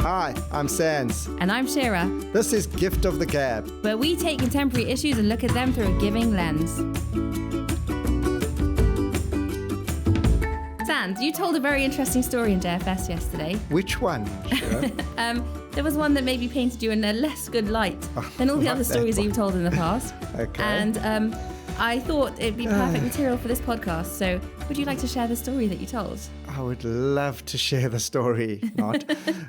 Hi, I'm Sans. And I'm Shira, This is Gift of the Gab. where we take contemporary issues and look at them through a giving lens. Sans, you told a very interesting story in JFS yesterday. Which one, Shira? There was one that maybe painted you in a less good light than all the other stories that you've told in the past. Okay. And I thought it'd be perfect material for this podcast. So would you like to share the story that you told? I would love to share the story, not.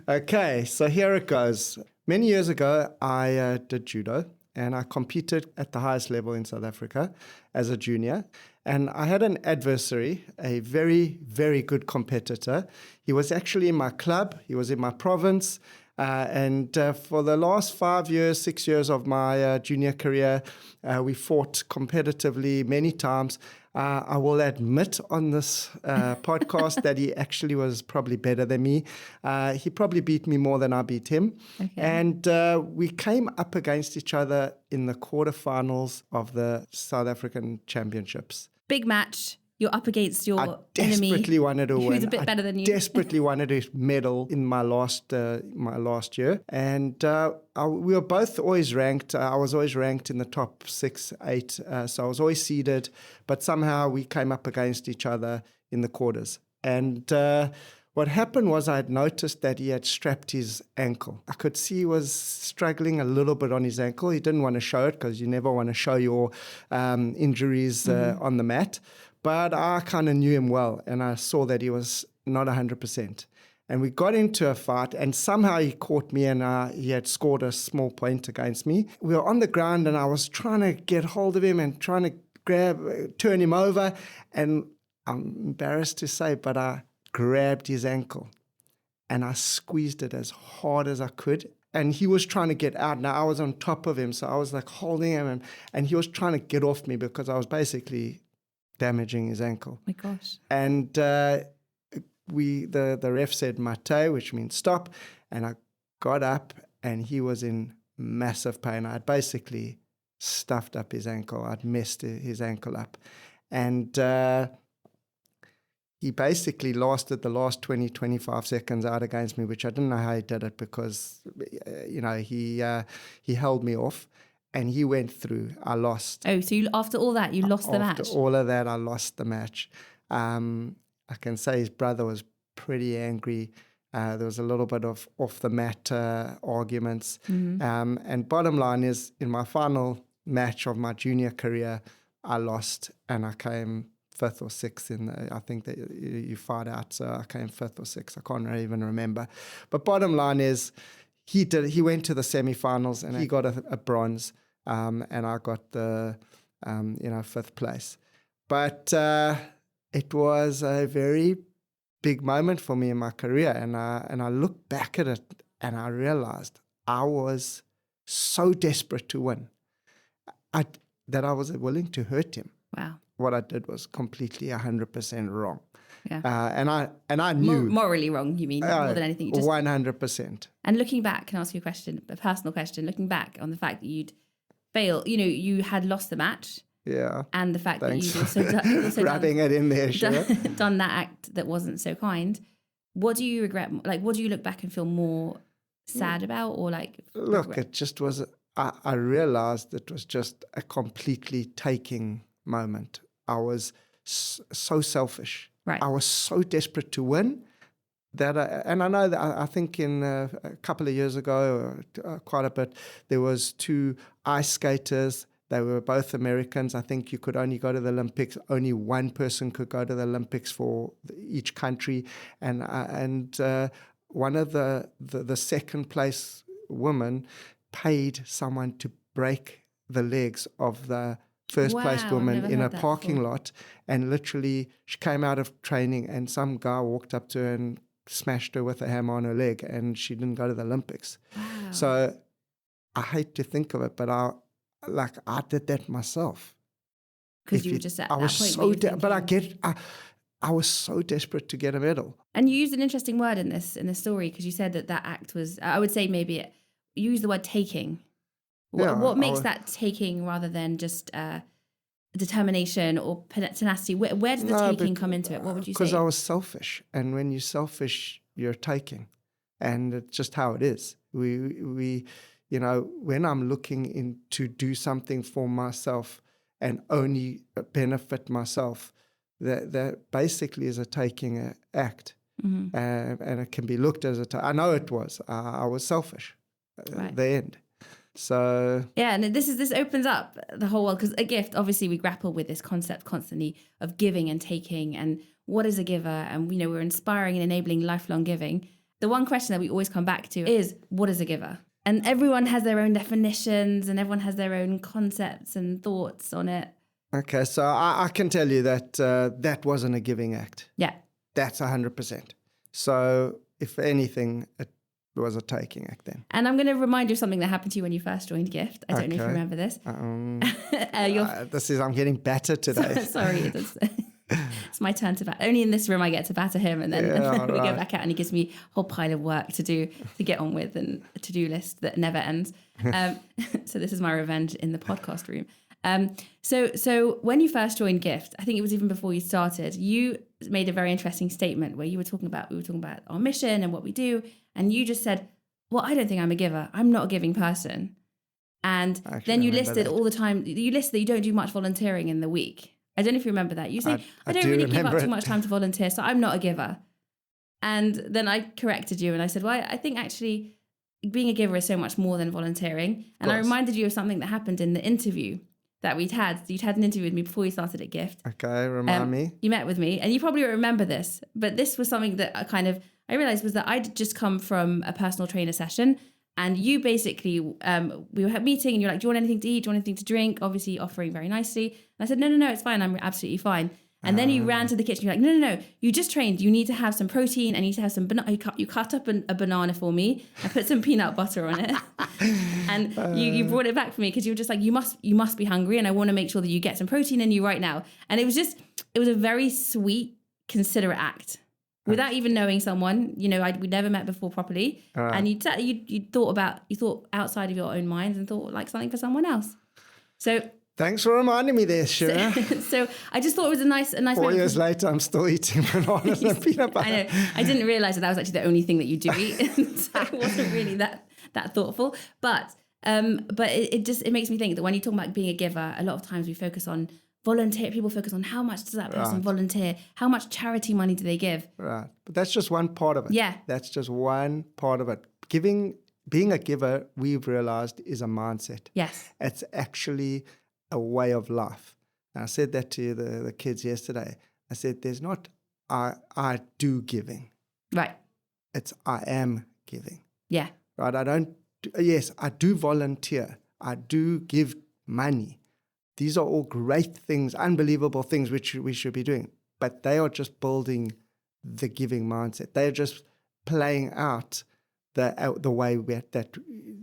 Okay, so here it goes. Many years ago, I did judo, and I competed at the highest level in South Africa as a junior. And I had an adversary, a very, very good competitor. He was actually in my club. He was in my province. And for the last 6 years of my junior career, we fought competitively many times. I will admit on this podcast that he actually was probably better than me. He probably beat me more than I beat him. Okay. And we came up against each other in the quarterfinals of the South African Championships. Big match. You're up against your enemy. I desperately wanted to win. Who's a bit better than you. Desperately wanted to medal in my last year. And we were both always ranked. I was always ranked in the top 6, 8. So I was always seeded. But somehow we came up against each other in the quarters. And what happened was I had noticed that he had strapped his ankle. I could see he was struggling a little bit on his ankle. He didn't want to show it because you never want to show your injuries on the mat. But I kind of knew him well, and I saw that he was not 100%. And we got into a fight, and somehow he caught me, and he had scored a small point against me. We were on the ground, and I was trying to get hold of him and trying to turn him over. And I'm embarrassed to say, but I grabbed his ankle, and I squeezed it as hard as I could. And he was trying to get out. Now, I was on top of him, so I was like holding him, and he was trying to get off me because I was basically damaging his ankle. Oh my gosh. And the ref said mate, which means stop. And I got up, and he was in massive pain. I had basically stuffed up his ankle. I'd messed his ankle up. And he basically lasted the last 20, 25 seconds out against me, which I didn't know how he did it because, he held me off. And he went through. I lost. Oh, so after all that, you lost the match? After all of that, I lost the match. I can say his brother was pretty angry. There was a little bit of off-the-mat arguments. Mm-hmm. And bottom line is, in my final match of my junior career, I lost, and I came 5th or 6th I think that you fight out, so I came 5th or 6th. I can't even remember. But bottom line is, he went to the semi-finals, and he got a bronze. And I got the 5th place. But it was a very big moment for me in my career. And I look back at it, and I realized I was so desperate to win that I was willing to hurt him. Wow. What I did was completely 100% wrong. Yeah. And I knew morally wrong. You mean more than anything? 100%. And looking back, can I ask you a personal question? Looking back on the fact that you'd failed, you had lost the match. Yeah. And the fact Thanks that you'd also rubbing it in there, sure. done that act that wasn't so kind. What do you regret? Like, what do you look back and feel more sad about, or like? Look, regret? it just was. I realized it was just a completely taking moment. I was so selfish. Right. I was so desperate to win that, and I know that I think in a couple of years ago, quite a bit, there was 2 ice skaters. They were both Americans. I think you could only go to the Olympics. Only one person could go to the Olympics for each country, and one of the second place women paid someone to break the legs of the first place woman in a parking lot, and literally she came out of training, and some guy walked up to her and smashed her with a hammer on her leg, and she didn't go to the Olympics. Wow. So I hate to think of it, but I did that myself. Because you were just at that point. I was so desperate to get a medal. And you used an interesting word in this story, because you said that act was, I would say maybe you used the word taking. What makes that taking rather than just determination or tenacity? Where does the taking come into it? What would you say? Because I was selfish. And when you're selfish, you're taking. And it's just how it is. We when I'm looking to do something for myself and only benefit myself, that basically is a taking act. Mm-hmm. And it can be looked as I know it was. I was selfish at the end. So yeah, and this opens up the whole world, because a gift, obviously we grapple with this concept constantly of giving and taking, and what is a giver, and we're inspiring and enabling lifelong giving. The one question that we always come back to is, what is a giver? And everyone has their own definitions, and everyone has their own concepts and thoughts on it. Okay, so I can tell you that that wasn't a giving act. Yeah, that's 100%. So if anything, it was a taking act then. And I'm going to remind you of something that happened to you when you first joined Gift. I don't know if you remember this. I'm getting battered today. Sorry, it's my turn to batter. Only in this room I get to batter him, and then, we go back out and he gives me a whole pile of work to do, to get on with, and a to-do list that never ends. So this is my revenge in the podcast room. So when you first joined Gift, I think it was even before you started, you made a very interesting statement where we were talking about our mission and what we do. And you just said, well, I don't think I'm a giver. I'm not a giving person. And then you listed all the time, you listed that you don't do much volunteering in the week. I don't know if you remember that. You say, I don't really give up too much time to volunteer, so I'm not a giver. And then I corrected you and I said, well, I think actually being a giver is so much more than volunteering. And I reminded you of something that happened in the interview that we'd had. You'd had an interview with me before you started at Gift. Okay, remind me. You met with me, and you probably remember this, but this was something that I realized was that I'd just come from a personal trainer session, and you basically, we were meeting, and you're like, do you want anything to eat? Do you want anything to drink? Obviously offering very nicely. And I said, no, it's fine. I'm absolutely fine. And then you ran to the kitchen. You're like, no. You just trained. You need to have some protein. I need to have some banana. You cut up a banana for me. I put some peanut butter on it, and you brought it back for me because you were just like, you must be hungry, and I want to make sure that you get some protein in you right now. And it was a very sweet, considerate act. Without even knowing someone, we'd never met before properly, and you thought outside of your own mind and thought like something for someone else. So. Thanks for reminding me there, Shira. So I just thought it was a nice 4 years later, I'm still eting bananas and peanut butter. I know. I didn't realize that was actually the only thing that you do eat. So it wasn't really that thoughtful. But it makes me think that when you talk about being a giver, a lot of times we focus on volunteer. People focus on how much does that person volunteer? How much charity money do they give? Right. But that's just one part of it. Yeah. That's just one part of it. Being a giver, we've realized, is a mindset. Yes. It's actually a way of life. And I said that to the kids yesterday. I said, there's not I do giving. Right. It's I am giving. Yeah. Right. Yes, I do volunteer. I do give money. These are all great things, unbelievable things which we should be doing. But they are just building the giving mindset. They are just playing out the way that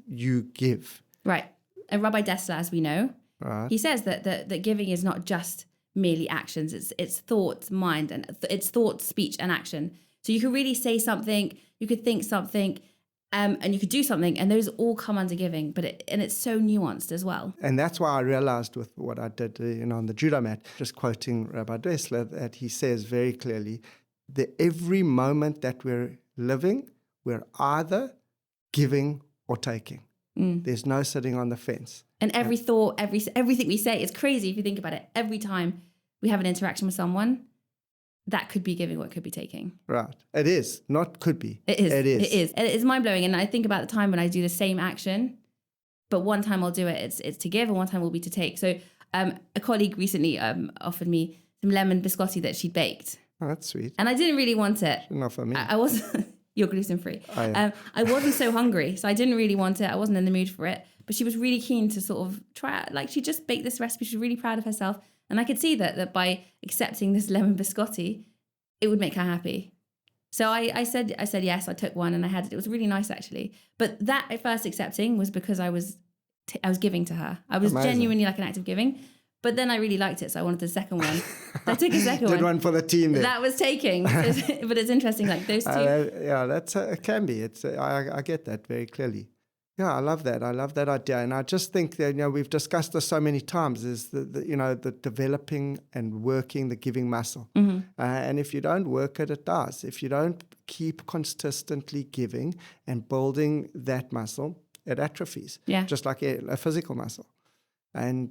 you give. Right. And Rabbi Dessler, as we know, right, he says that giving is not just merely actions. It's thoughts, mind, and it's thought, speech, and action. So you could really say something, you could think something, and you could do something, and those all come under giving. And it's so nuanced as well. And that's why I realized with what I did, on the judo mat, just quoting Rabbi Dessler, that he says very clearly that every moment that we're living, we're either giving or taking. There's no sitting on the fence. And every thought, everything we say, it's crazy if you think about it. Every time we have an interaction with someone, that could be giving or it could be taking. Right. It is. Not could be. It is. It is. It is. And it's mind-blowing. And I think about the time when I do the same action, but one time I'll do it, it's to give, and one time will be to take. So a colleague recently offered me some lemon biscotti that she'd baked. Oh, that's sweet. And I didn't really want it. Not for me. I wasn't... You're gluten-free. Oh, yeah. I wasn't so hungry, so I didn't really want it. I wasn't in the mood for it. But she was really keen to sort of try it. Like, she just baked this recipe. She was really proud of herself. And I could see that by accepting this lemon biscotti, it would make her happy. So I said yes. I took one and I had it. It was really nice, actually. But that at first accepting was because I was giving to her. I was Amazing. Genuinely like an act of giving. But then I really liked it, so I wanted the second one. So I took a second one. Did one for the team there. That was taking. But it's interesting, like those two. Yeah, it can be. I get that very clearly. Yeah, I love that. I love that idea. And I just think that, we've discussed this so many times, is the developing and working the giving muscle. And if you don't work it, it dies. If you don't keep consistently giving and building that muscle, it atrophies. Yeah. Just like a physical muscle. And,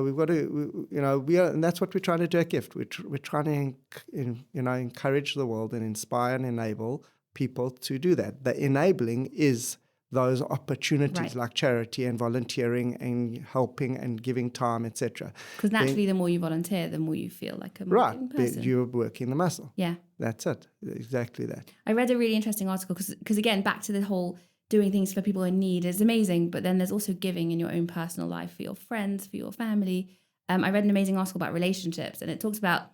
we've got to, and that's what we're trying to do at Gift. We're trying to, encourage the world and inspire and enable people to do that. The enabling is those opportunities like charity and volunteering and helping and giving time, etc. Because naturally, the more you volunteer, the more you feel like a moving person. You're working the muscle. Yeah. That's it. Exactly that. I read a really interesting article because again, back to the whole doing things for people in need is amazing, but then there's also giving in your own personal life for your friends, for your family. I read an amazing article about relationships, and it talks about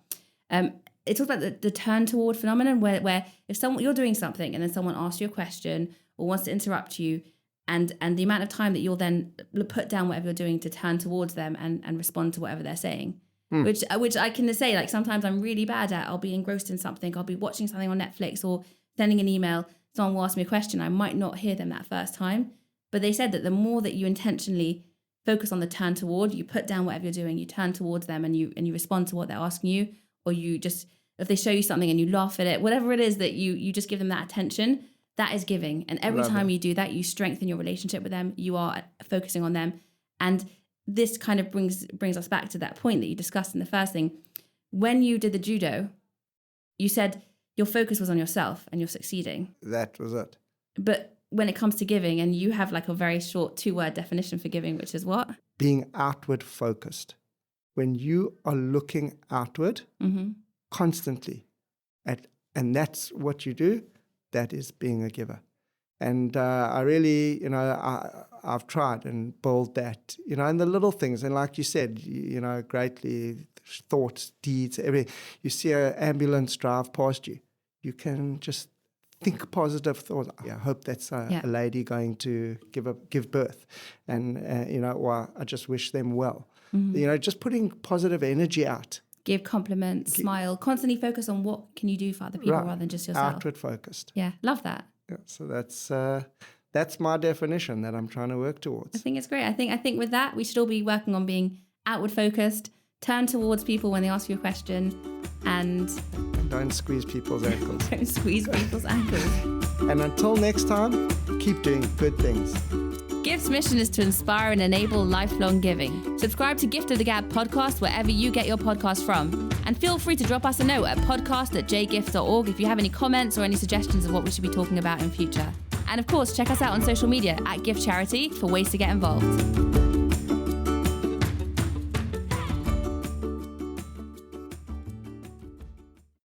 the turn toward phenomenon where if you're doing something and then someone asks you a question or wants to interrupt you, and the amount of time that you'll then put down whatever you're doing to turn towards them and respond to whatever they're saying. Which I can say, like, sometimes I'm really bad at. I'll be engrossed in something. I'll be watching something on Netflix or sending an email. Someone will ask me a question. I might not hear them that first time. But they said that the more that you intentionally focus on the turn toward, you put down whatever you're doing, you turn towards them and you respond to what they're asking you, or you just, if they show you something and you laugh at it, whatever it is that you just give them that attention, that is giving. And every time you do that, you strengthen your relationship with them. You are focusing on them. And this kind of brings us back to that point that you discussed in the first thing. When you did the judo, you said your focus was on yourself and you're succeeding. That was it. But when it comes to giving, and you have like a very short 2-word definition for giving, which is what? Being outward focused. When you are looking outward constantly, and that's what you do, that is being a giver. And I really, I've tried and built that, in the little things. And like you said, greatly thoughts, deeds, everything. You see an ambulance drive past you, you can just think positive thoughts. I hope that's a lady going to give birth. And, or I just wish them well. Just putting positive energy out. Give compliments, smile, constantly focus on what can you do for other people rather than just yourself. Outward focused. Yeah, love that. Yeah, so that's my definition that I'm trying to work towards. I think it's great. I think with that, we should all be working on being outward focused, turn towards people when they ask you a question, and don't squeeze people's ankles. Don't squeeze people's ankles. And until next time, keep doing good things. Gift's mission is to inspire and enable lifelong giving. Subscribe to Gift of the Gab podcast wherever you get your podcast from. And feel free to drop us a note at podcast@jgift.org if you have any comments or any suggestions of what we should be talking about in future. And of course, check us out on social media @Gift Charity for ways to get involved.